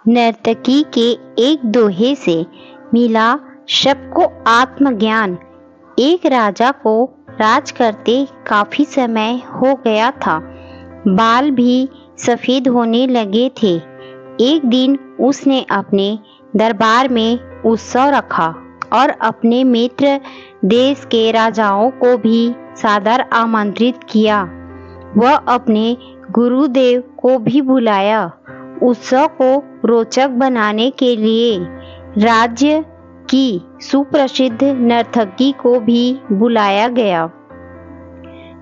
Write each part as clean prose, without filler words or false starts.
नर्तकी के एक दोहे से मिला सबको आत्मज्ञान। एक राजा को राज करते काफी समय हो गया था। बाल भी सफेद होने लगे थे। एक दिन उसने अपने दरबार में उत्सव रखा और अपने मित्र देश के राजाओं को भी सादर आमंत्रित किया। वह अपने गुरुदेव को भी बुलाया। उत्सव को रोचक बनाने के लिए राज्य की सुप्रसिद्ध नर्तकी को भी बुलाया गया।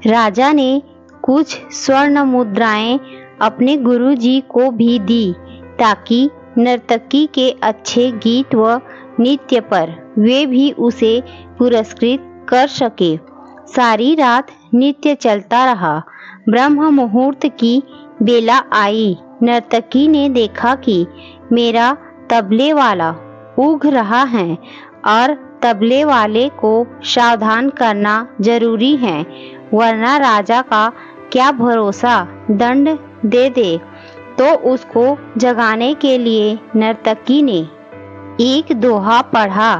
राजा ने कुछ स्वर्ण मुद्राएं अपने गुरुजी को भी दी ताकि नर्तकी के अच्छे गीत व नृत्य पर वे भी उसे पुरस्कृत कर सके। सारी रात नृत्य चलता रहा। ब्रह्म मुहूर्त की बेला आई। नर्तकी ने देखा कि मेरा तबले वाला ऊग रहा है और तबले वाले को सावधान करना जरूरी है, वरना राजा का क्या भरोसा दंड दे दे। तो उसको जगाने के लिए नर्तकी ने एक दोहा पढ़ा।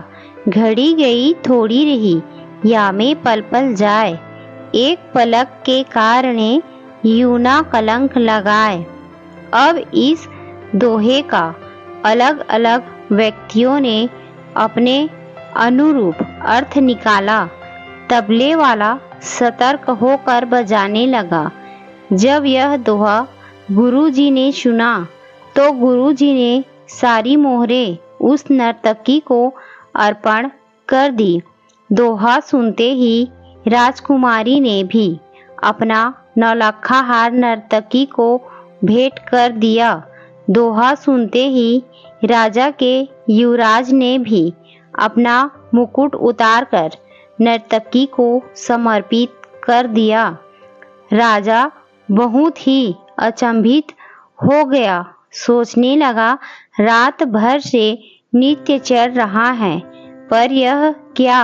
घड़ी गई थोड़ी रही, या में पल पल जाए, एक पलक के कारणे यूं ना कलंक लगाए। अब इस दोहे का अलग अलग व्यक्तियों ने अपने अनुरूप अर्थ निकाला। तबले वाला सतर्क होकर बजाने लगा। जब यह दोहा गुरुजी ने सुना तो गुरुजी ने सारी मोहरें उस नर्तकी को अर्पण कर दी। दोहा सुनते ही राजकुमारी ने भी अपना नौलखा हार नर्तकी को भेंट कर दिया। दोहा सुनते ही राजा के युवराज ने भी अपना मुकुट उतारकर नर्तकी को समर्पित कर दिया। राजा बहुत ही अचंभित हो गया। सोचने लगा, रात भर से नृत्य चल रहा है, पर यह क्या?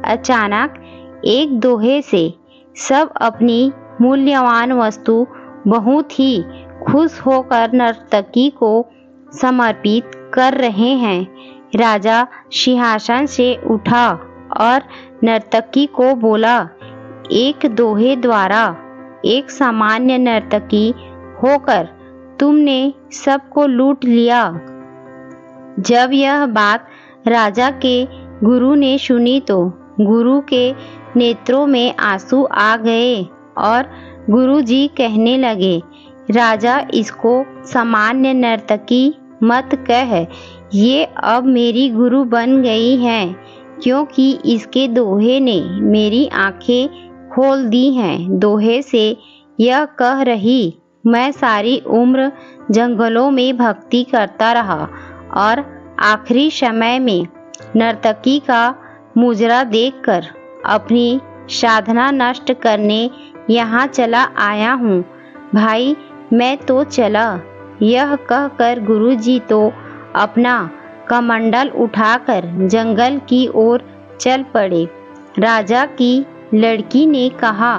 अचानक एक दोहे से सब अपनी मूल्यवान वस्तु बहुत ही खुश होकर नर्तकी को समर्पित कर रहे हैं। राजा सिंहासन से उठा और नर्तकी को बोला, एक दोहे द्वारा एक सामान्य नर्तकी होकर तुमने सबको लूट लिया। जब यह बात राजा के गुरु ने सुनी तो गुरु के नेत्रों में आंसू आ गए और गुरुजी कहने लगे, राजा इसको सामान्य नर्तकी मत कह, ये अब मेरी गुरु बन गई है, क्योंकि इसके दोहे ने मेरी आंखें खोल दी हैं। दोहे से यह कह रही, मैं सारी उम्र जंगलों में भक्ति करता रहा और आखिरी समय में नर्तकी का मुजरा देखकर अपनी साधना नष्ट करने यहाँ चला आया हूँ। भाई मैं तो चला। यह कहकर गुरुजी तो अपना कमंडल उठाकर जंगल की ओर चल पड़े। राजा की लड़की ने कहा,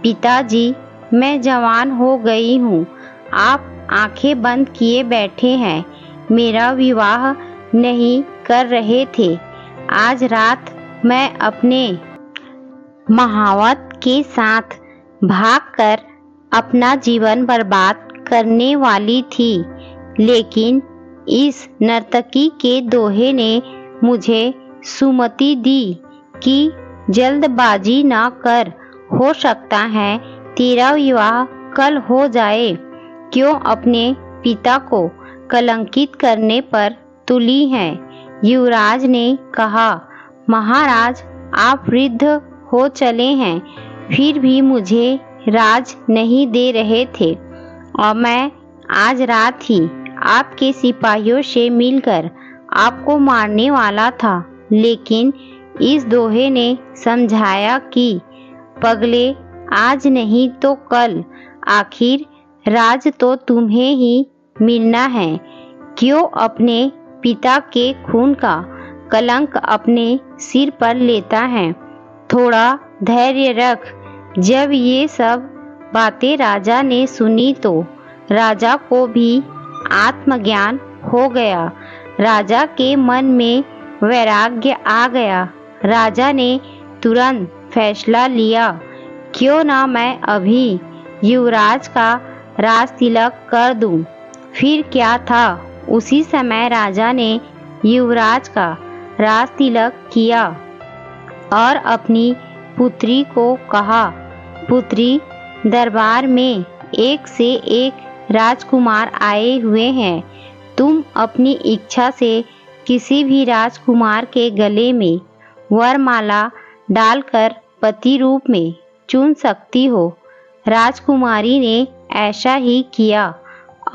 पिताजी मैं जवान हो गई हूँ, आप आंखें बंद किए बैठे हैं, मेरा विवाह नहीं कर रहे थे। आज रात मैं अपने महावत के साथ भागकर अपना जीवन बर्बाद करने वाली थी, लेकिन इस नर्तकी के दोहे ने मुझे सुमति दी कि जल्दबाजी ना कर, हो सकता है तेरा विवाह कल हो जाए। क्यों अपने पिता को कलंकित करने पर तुली है? युवराज ने कहा, महाराज आप वृद्ध हो चले हैं, फिर भी मुझे राज नहीं दे रहे थे और मैं आज रात ही आपके सिपाहियों से मिलकर आपको मारने वाला था, लेकिन इस दोहे ने समझाया कि पगले आज नहीं तो कल आखिर राज तो तुम्हें ही मिलना है। क्यों अपने पिता के खून का कलंक अपने सिर पर लेता है? थोड़ा धैर्य रख। जब ये सब बातें राजा ने सुनी तो राजा को भी आत्मज्ञान हो गया। राजा के मन में वैराग्य आ गया। राजा ने तुरंत फैसला लिया, क्यों ना मैं अभी युवराज का राज तिलक कर दूं। फिर क्या था, उसी समय राजा ने युवराज का राज तिलक किया और अपनी पुत्री को कहा, पुत्री, दरबार में एक से एक राजकुमार आए हुए हैं। तुम अपनी इच्छा से किसी भी राजकुमार के गले में वरमाला डालकर पति रूप में चुन सकती हो। राजकुमारी ने ऐसा ही किया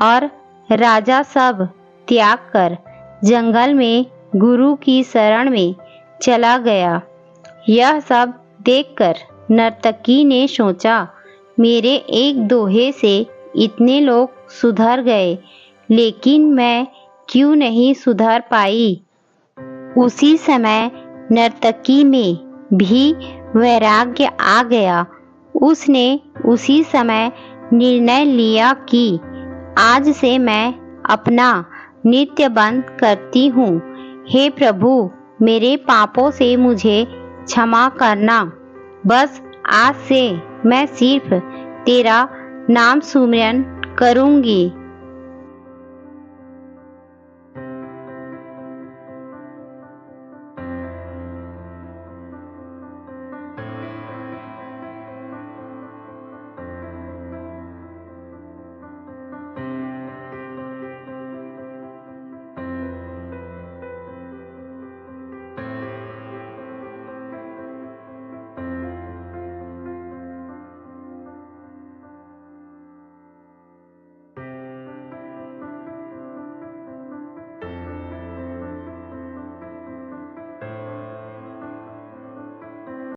और राजा सब त्याग कर जंगल में गुरु की शरण में चला गया। यह सब देखकर नर्तकी ने सोचा, मेरे एक दोहे से इतने लोग सुधर गए, लेकिन मैं क्यों नहीं सुधर पाई। उसी समय नर्तकी में भी वैराग्य आ गया। उसने उसी समय निर्णय लिया कि आज से मैं अपना नृत्य बंद करती हूँ। हे प्रभु, मेरे पापों से मुझे क्षमा करना। बस आज से मैं सिर्फ तेरा नाम सुमिरन करूँगी।